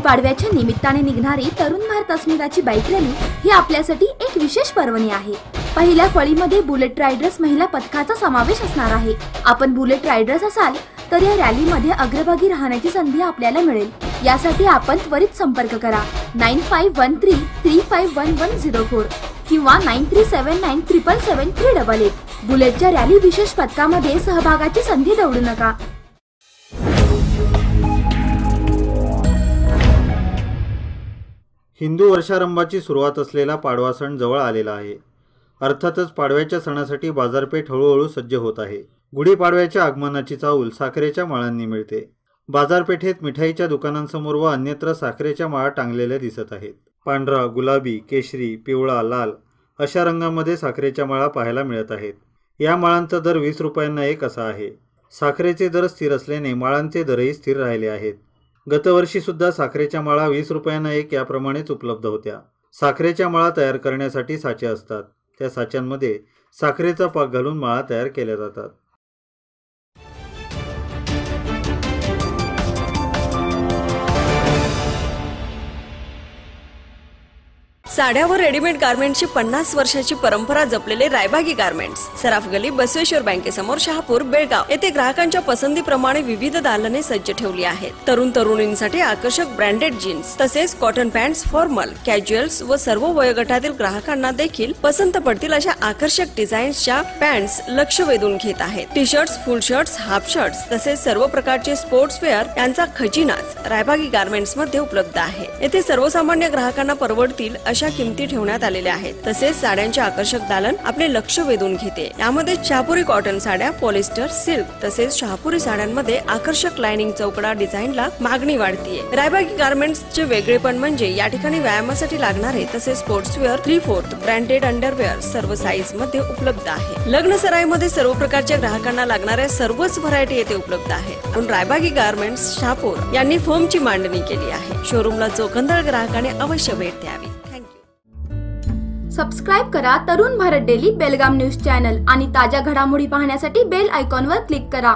गुढीपाडव्याच्या निमित्ताने निघणारी तरुण भारत अस्मिताची बाईक रॅली ही आपल्यासाठी एक विशेष पर्वणी आहे। पहिल्या फळीमध्ये बुलेट रायडर्स महिला पथकाचा समावेश असणार आहे। आपण बुलेट रायडर्स असाल तर या रॅलीमध्ये अग्रभागी राहण्याची संधी आपल्याला मिळेल। यासाठी आपण त्वरित संपर्क करा 9513351104 किंवा 9379777388। बुलेटच्या रॅली विशेष पथकामध्ये सहभागाची संधी दवडू नका। हिंदू वर्षारंभाची सुरुवात असलेला पाडवा सण जवळ आलेला आहे। अर्थातच पाडव्याच्या सणासाठी बाजारपेठ हळूहळू सज्ज होत आहे। गुढीपाडव्याच्या आगमनाची चाहूल साखरेच्या माळांनी मिळते। बाजारपेठेत मिठाईच्या दुकानांसमोर व अन्यत्र साखरेच्या माळा टांगलेल्या दिसत आहेत। पांढरा, गुलाबी, केशरी, पिवळा, लाल अशा रंगांमध्ये साखरेच्या माळा पाहायला मिळत आहेत। या माळांचा दर 20 रुपयांना एक असा आहे। साखरेचे दर स्थिर असल्याने माळांचे दरही स्थिर राहिले आहेत। गतवर्षी सुद्धा साखरेच्या माळा 20 रुपयांना एक याप्रमाणेच उपलब्ध होत्या। साखरेच्या माळा तयार करण्यासाठी साचे असतात। त्या साच्यांमध्ये साखरेचा पाक घालून माळा तयार केल्या जातात। साड्या व रेडीमेड गारमेंटची 50 वर्षाची परंपरा जपलेले रायबागी गारमेंट्स, सराफ गली, बसवेश्वर बँकेसमोर, शहापूर, बेळगाव येथे ग्राहकांच्या पसंतीप्रमाणे विविध दालने सज्ज ठेवली आहेत। तरुण तरुणींसाठी आकर्षक ब्रँडेड जीन्स तसेच कॉटन पॅन्ट्स, फॉर्मल, कॅज्युअल्स व सर्व वयोगटातील ग्राहकांना देखील पसंत पडतील अशा आकर्षक डिझाईन्सच्या पॅन्ट्स लक्ष वेधून घेत आहेत। टी शर्ट्स, फुल शर्ट्स, हाफ शर्ट्स तसेच सर्व प्रकारचे स्पोर्ट्स वेअर यांचा खजिनाच रायबागी गारमेंट्स मध्ये उपलब्ध आहे। येथे सर्वसामान्य ग्राहकांना परवडतील अशा किमती ठेवण्यात आलेल्या आहेत। तसेच साड्यांचे आकर्षक दालन आपले लक्ष वेधून घेते। यामध्ये शहापुरी कॉटन साड्या, पॉलिस्टर, सिल्क तसेच शहापुरी साड्यांमध्ये आकर्षक लाइनिंग चौकडा डिझाईनला मागणी वाढतीये। रायबागी गारमेंट्सचे वेगळेपण म्हणजे या ठिकाणी व्यायामासाठी लागणारे तसेच स्पोर्ट्सवेअर 3/4 ब्रँडेड अंडरवेअर सर्व साईज मध्ये उपलब्ध आहे। लग्न सराईमध्ये सर्व प्रकारच्या ग्राहकांना लागणाऱ्या सर्वच व्हरायटी येथे उपलब्ध आहेत। म्हणून रायबागी गारमेंट्स शहापूर यांनी फर्मची मांडणी केली आहे। शोरूमला चोखंदळ ग्राहकाने अवश्य भेट द्यावी। सबस्क्राइब करा तरुण भारत डेली बेलगाम न्यूज चॅनल आणि ताज्या घडामोडी पाहण्यासाठी बेल आयकॉनवर क्लिक करा।